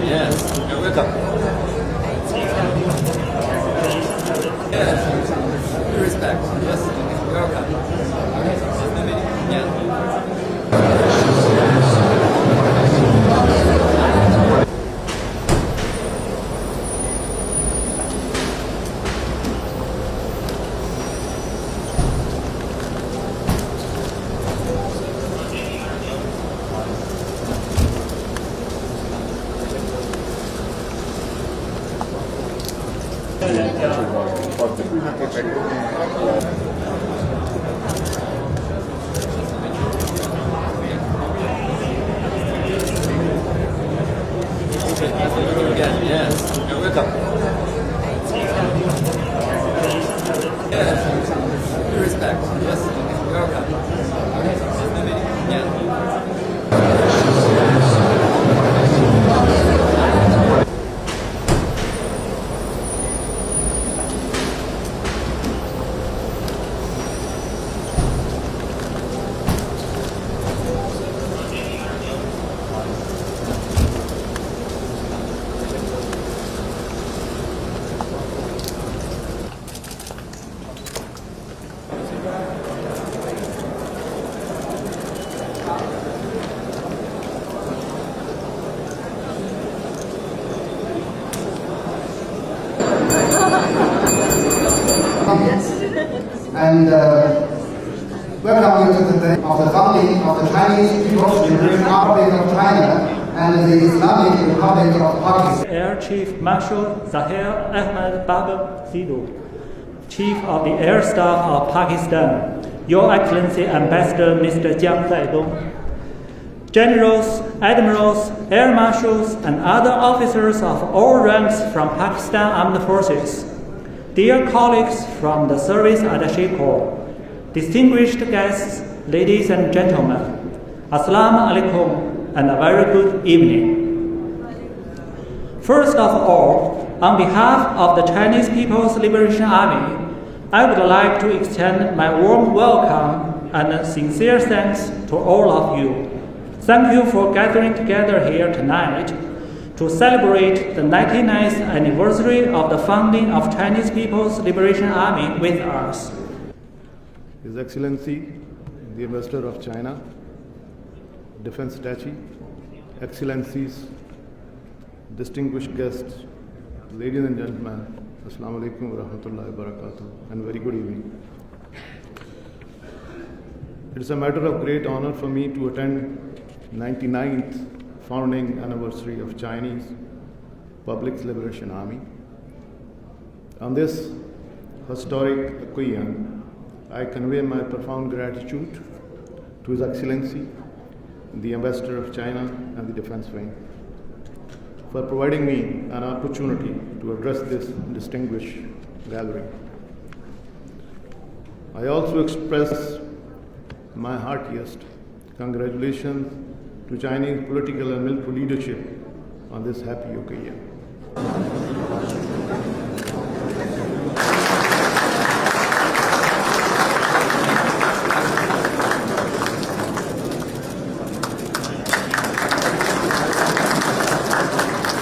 Yes. You're welcome. Yes. Respect. Yes. You're welcome. Yeah. Yes. You're welcome. Yes. Respect. Yes. You're welcome. Yeah. And welcome you to the day of the founding of the Chinese People's Republic of China and the Islamic Republic of Pakistan. Air Chief Marshal Zahir Ahmad Baba Sidhu, Chief of the Air Staff of Pakistan, Your Excellency Ambassador Mr. Jiang Zaidong, Generals, Admirals, Air Marshals, and other officers of all ranks from Pakistan Armed Forces, dear colleagues from the Service Attaché Corps, distinguished guests, ladies and gentlemen, Assalamu alaikum and a very good evening. First of all, on behalf of the Chinese People's Liberation Army, I would like to extend my warm welcome and sincere thanks to all of you. Thank you for gathering together here tonight to celebrate the 99th anniversary of the founding of Chinese People's Liberation Army with us. His Excellency, the Ambassador of China, Defense Attaché, Excellencies, distinguished guests, ladies and gentlemen, Assalamu alaikum wa rahmatullahi wa barakatuh, and very good evening. It is a matter of great honor for me to attend 99th founding anniversary of Chinese Public Liberation Army. On this historic occasion, I convey my profound gratitude to His Excellency, the Ambassador of China and the Defense Wing, for providing me an opportunity to address this distinguished gathering. I also express my heartiest congratulations to Chinese political and military leadership on this happy occasion.